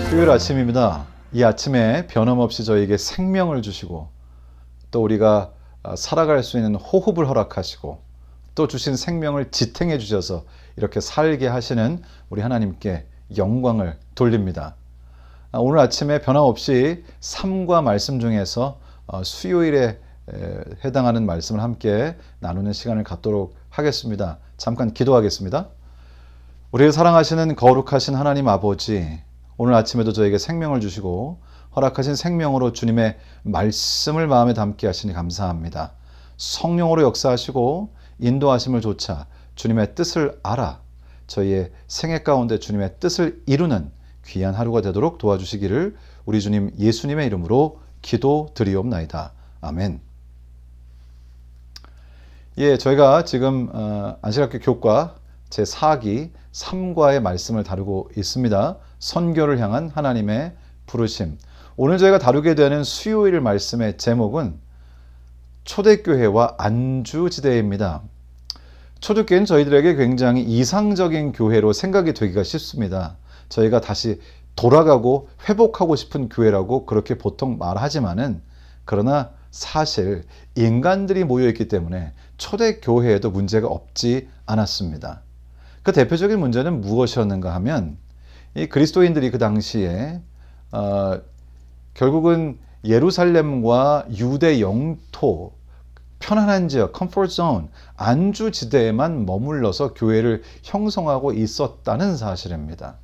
수요일 아침입니다. 이 아침에 변함없이 저에게 생명을 주시고 또 우리가 살아갈 수 있는 호흡을 허락하시고 또 주신 생명을 지탱해 주셔서 이렇게 살게 하시는 우리 하나님께 영광을 돌립니다. 오늘 아침에 변함없이 삶과 말씀 중에서 수요일에 해당하는 말씀을 함께 나누는 시간을 갖도록 하겠습니다. 잠깐 기도하겠습니다. 우리를 사랑하시는 거룩하신 하나님 아버지, 오늘 아침에도 저에게 생명을 주시고 허락하신 생명으로 주님의 말씀을 마음에 담게 하시니 감사합니다. 성령으로 역사하시고 인도하심을 조차 주님의 뜻을 알아 저희의 생애 가운데 주님의 뜻을 이루는 귀한 하루가 되도록 도와주시기를 우리 주님 예수님의 이름으로 기도드리옵나이다. 아멘. 저희가 지금 안식학교 교과 제4기 3과의 말씀을 다루고 있습니다. 선교를 향한 하나님의 부르심. 오늘 저희가 다루게 되는 수요일 말씀의 제목은 초대교회와 안주지대입니다. 초대교회는 저희들에게 굉장히 이상적인 교회로 생각이 되기가 쉽습니다. 저희가 다시 돌아가고 회복하고 싶은 교회라고 그렇게 보통 말하지만은, 그러나 사실 인간들이 모여있기 때문에 초대교회에도 문제가 없지 않았습니다. 그 대표적인 문제는 무엇이었는가 하면, 이 그리스도인들이 그 당시에 결국은 예루살렘과 유대 영토, 편안한 지역, 컴포트 존, 안주지대에만 머물러서 교회를 형성하고 있었다는 사실입니다.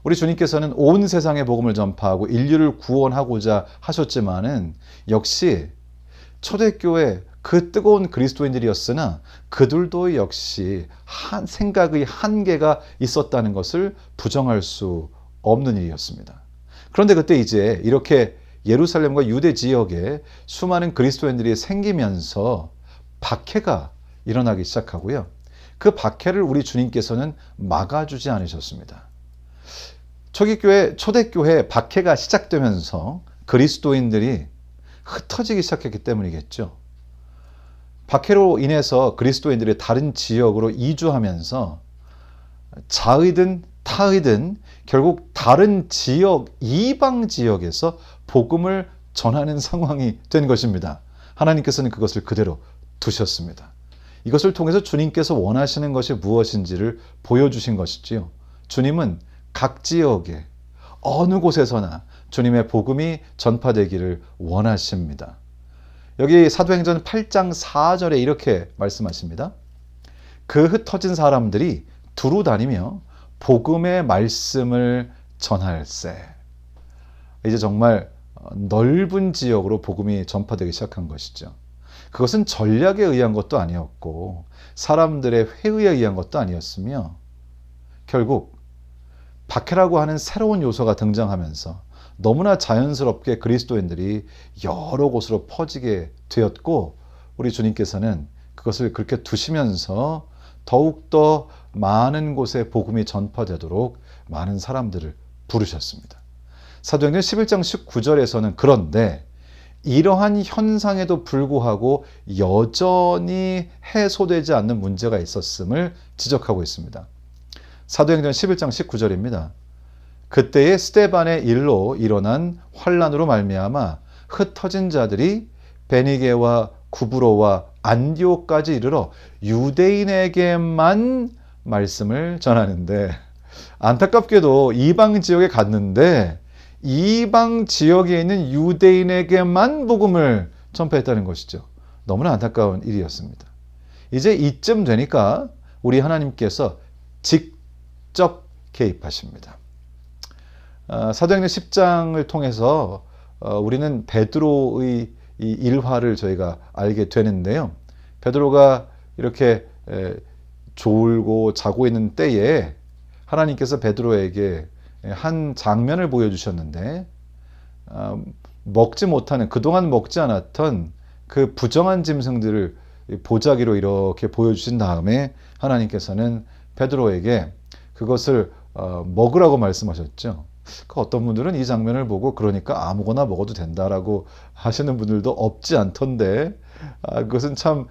우리 주님께서는 온 세상의 복음을 전파하고 인류를 구원하고자 하셨지만은 역시 초대교회 그 뜨거운 그리스도인들이었으나 그들도 역시 생각의 한계가 있었다는 것을 부정할 수 없는 일이었습니다. 그런데 그때 이제 이렇게 예루살렘과 유대 지역에 수많은 그리스도인들이 생기면서 박해가 일어나기 시작하고요. 그 박해를 우리 주님께서는 막아주지 않으셨습니다. 초대교회 박해가 시작되면서 그리스도인들이 흩어지기 시작했기 때문이겠죠. 박해로 인해서 그리스도인들이 다른 지역으로 이주하면서 자의든 타의든 결국 다른 지역, 이방 지역에서 복음을 전하는 상황이 된 것입니다. 하나님께서는 그것을 그대로 두셨습니다. 이것을 통해서 주님께서 원하시는 것이 무엇인지를 보여주신 것이지요. 주님은 각 지역에 어느 곳에서나 주님의 복음이 전파되기를 원하십니다. 여기 사도행전 8장 4절에 이렇게 말씀하십니다. 그 흩어진 사람들이 두루 다니며 복음의 말씀을 전할세. 이제 정말 넓은 지역으로 복음이 전파되기 시작한 것이죠. 그것은 전략에 의한 것도 아니었고 사람들의 회의에 의한 것도 아니었으며 결국 박해라고 하는 새로운 요소가 등장하면서 너무나 자연스럽게 그리스도인들이 여러 곳으로 퍼지게 되었고, 우리 주님께서는 그것을 그렇게 두시면서 더욱더 많은 곳에 복음이 전파되도록 많은 사람들을 부르셨습니다. 사도행전 11장 19절에서는 그런데 이러한 현상에도 불구하고 여전히 해소되지 않는 문제가 있었음을 지적하고 있습니다. 사도행전 11장 19절입니다. 그때의 스데반의 일로 일어난 환난으로 말미암아 흩어진 자들이 베니게와 구브로와 안디옥까지 이르러 유대인에게만 말씀을 전하는데, 안타깝게도 이방 지역에 갔는데 이방 지역에 있는 유대인에게만 복음을 전파했다는 것이죠. 너무나 안타까운 일이었습니다. 이제 이쯤 되니까 우리 하나님께서 직접 개입하십니다. 사도행전 10장을 통해서 우리는 베드로의 이 일화를 저희가 알게 되는데요. 베드로가 이렇게 졸고 자고 있는 때에 하나님께서 베드로에게 한 장면을 보여주셨는데, 먹지 못하는, 그동안 먹지 않았던 그 부정한 짐승들을 보자기로 이렇게 보여주신 다음에 하나님께서는 베드로에게 그것을 먹으라고 말씀하셨죠. 어떤 분들은 이 장면을 보고 그러니까 아무거나 먹어도 된다라고 하시는 분들도 없지 않던데, 그것은 참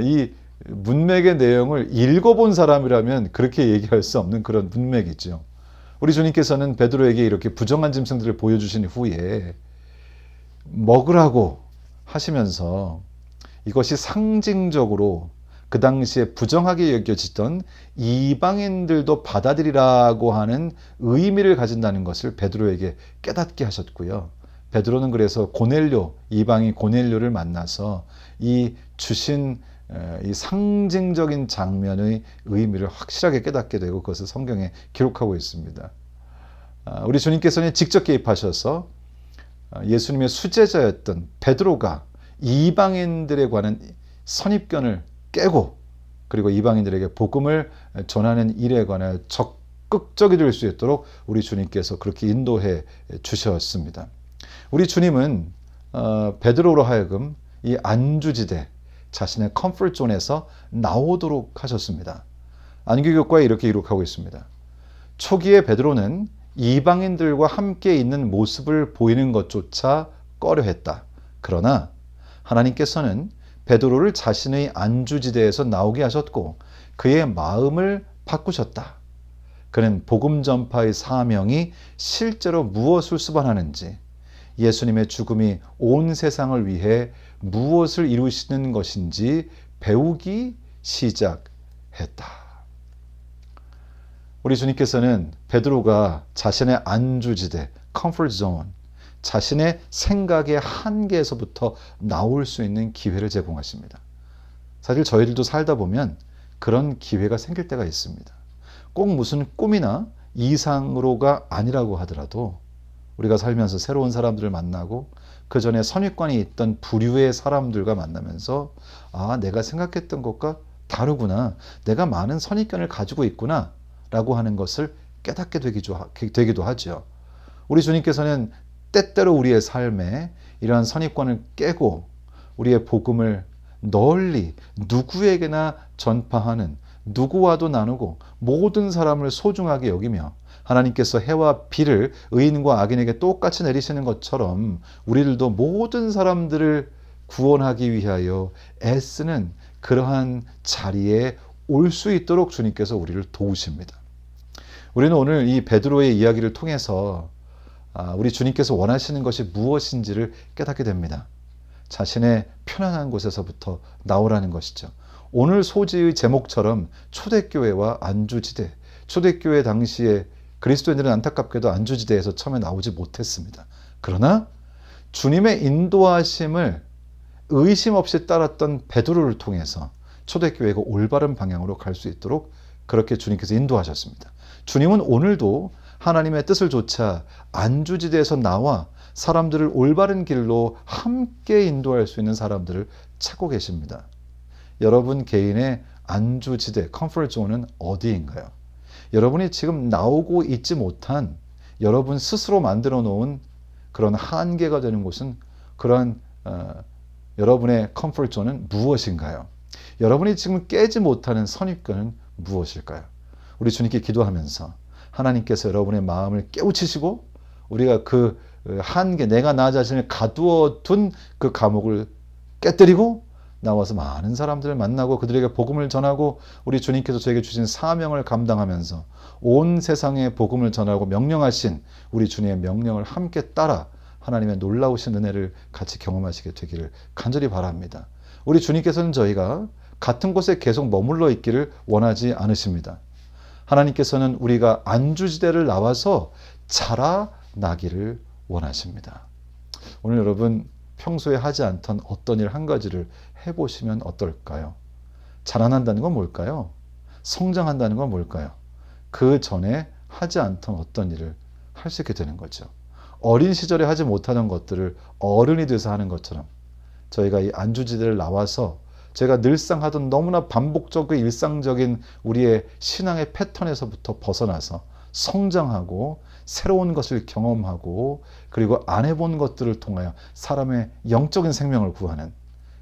이 문맥의 내용을 읽어본 사람이라면 그렇게 얘기할 수 없는 그런 문맥이죠. 우리 주님께서는 베드로에게 이렇게 부정한 짐승들을 보여주신 후에 먹으라고 하시면서 이것이 상징적으로 그 당시에 부정하게 여겨지던 이방인들도 받아들이라고 하는 의미를 가진다는 것을 베드로에게 깨닫게 하셨고요. 베드로는 그래서 고넬료, 이방인 고넬료를 만나서 이 주신 이 상징적인 장면의 의미를 확실하게 깨닫게 되고 그것을 성경에 기록하고 있습니다. 우리 주님께서는 직접 개입하셔서 예수님의 수제자였던 베드로가 이방인들에 관한 선입견을 깨고 그리고 이방인들에게 복음을 전하는 일에 관하여 적극적이 될 수 있도록 우리 주님께서 그렇게 인도해 주셨습니다. 우리 주님은 베드로로 하여금 이 안주지대, 자신의 컴포트 존에서 나오도록 하셨습니다. 안교교과에 이렇게 기록하고 있습니다. 초기에 베드로는 이방인들과 함께 있는 모습을 보이는 것조차 꺼려했다. 그러나 하나님께서는 베드로를 자신의 안주지대에서 나오게 하셨고 그의 마음을 바꾸셨다. 그는 복음 전파의 사명이 실제로 무엇을 수반하는지, 예수님의 죽음이 온 세상을 위해 무엇을 이루시는 것인지 배우기 시작했다. 우리 주님께서는 베드로가 자신의 안주지대, 컴포트 존, 자신의 생각의 한계에서부터 나올 수 있는 기회를 제공하십니다. 사실 저희들도 살다 보면 그런 기회가 생길 때가 있습니다. 꼭 무슨 꿈이나 이상으로가 아니라고 하더라도 우리가 살면서 새로운 사람들을 만나고 그 전에 선입관이 있던 부류의 사람들과 만나면서 내가 생각했던 것과 다르구나. 내가 많은 선입견을 가지고 있구나. 라고 하는 것을 깨닫게 되기도 하죠. 우리 주님께서는 때때로 우리의 삶에 이러한 선입관을 깨고 우리의 복음을 널리 누구에게나 전파하는, 누구와도 나누고 모든 사람을 소중하게 여기며 하나님께서 해와 비를 의인과 악인에게 똑같이 내리시는 것처럼 우리들도 모든 사람들을 구원하기 위하여 애쓰는 그러한 자리에 올 수 있도록 주님께서 우리를 도우십니다. 우리는 오늘 이 베드로의 이야기를 통해서 우리 주님께서 원하시는 것이 무엇인지를 깨닫게 됩니다. 자신의 편안한 곳에서부터 나오라는 것이죠. 오늘 소지의 제목처럼 초대교회와 안주지대, 초대교회 당시에 그리스도인들은 안타깝게도 안주지대에서 처음에 나오지 못했습니다. 그러나 주님의 인도하심을 의심 없이 따랐던 베드로를 통해서 초대교회가 올바른 방향으로 갈 수 있도록 그렇게 주님께서 인도하셨습니다. 주님은 오늘도 하나님의 뜻을 좇아 안주지대에서 나와 사람들을 올바른 길로 함께 인도할 수 있는 사람들을 찾고 계십니다. 여러분 개인의 안주지대, 컴포트 존은 어디인가요? 여러분이 지금 나오고 있지 못한 여러분 스스로 만들어 놓은 그런 한계가 되는 곳은 그런 여러분의 컴포트 존은 무엇인가요? 여러분이 지금 깨지 못하는 선입견은 무엇일까요? 우리 주님께 기도하면서 하나님께서 여러분의 마음을 깨우치시고 우리가 그 한계, 내가 나 자신을 가두어 둔 그 감옥을 깨뜨리고 나와서 많은 사람들을 만나고 그들에게 복음을 전하고 우리 주님께서 저에게 주신 사명을 감당하면서 온 세상에 복음을 전하고 명령하신 우리 주님의 명령을 함께 따라 하나님의 놀라우신 은혜를 같이 경험하시게 되기를 간절히 바랍니다. 우리 주님께서는 저희가 같은 곳에 계속 머물러 있기를 원하지 않으십니다. 하나님께서는 우리가 안주지대를 나와서 자라나기를 원하십니다. 오늘 여러분 평소에 하지 않던 어떤 일 한 가지를 해보시면 어떨까요? 자라난다는 건 뭘까요? 성장한다는 건 뭘까요? 그 전에 하지 않던 어떤 일을 할 수 있게 되는 거죠. 어린 시절에 하지 못하던 것들을 어른이 돼서 하는 것처럼 저희가 이 안주지대를 나와서 제가 늘상 하던 너무나 반복적인 일상적인 우리의 신앙의 패턴에서부터 벗어나서 성장하고 새로운 것을 경험하고 그리고 안 해본 것들을 통하여 사람의 영적인 생명을 구하는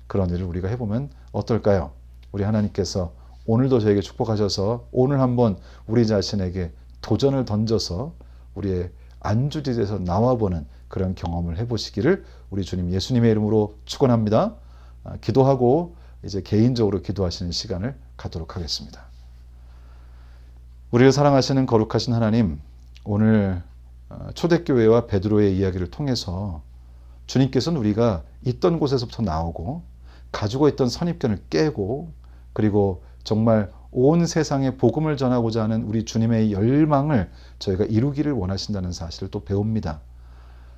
그런 일을 우리가 해보면 어떨까요? 우리 하나님께서 오늘도 저에게 축복하셔서 오늘 한번 우리 자신에게 도전을 던져서 우리의 안주지대에서 나와보는 그런 경험을 해보시기를 우리 주님 예수님의 이름으로 축원합니다. 기도하고 이제 개인적으로 기도하시는 시간을 갖도록 하겠습니다. 우리를 사랑하시는 거룩하신 하나님, 오늘 초대교회와 베드로의 이야기를 통해서 주님께서는 우리가 있던 곳에서부터 나오고 가지고 있던 선입견을 깨고 그리고 정말 온 세상에 복음을 전하고자 하는 우리 주님의 열망을 저희가 이루기를 원하신다는 사실을 또 배웁니다.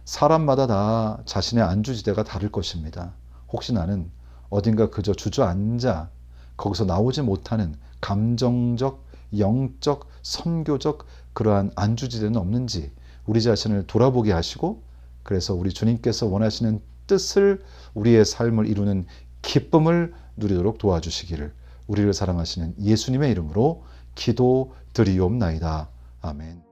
사람마다 다 자신의 안주지대가 다를 것입니다. 혹시 나는 어딘가 그저 주저앉아 거기서 나오지 못하는 감정적, 영적, 선교적 그러한 안주지대는 없는지 우리 자신을 돌아보게 하시고 그래서 우리 주님께서 원하시는 뜻을 우리의 삶을 이루는 기쁨을 누리도록 도와주시기를 우리를 사랑하시는 예수님의 이름으로 기도드리옵나이다. 아멘.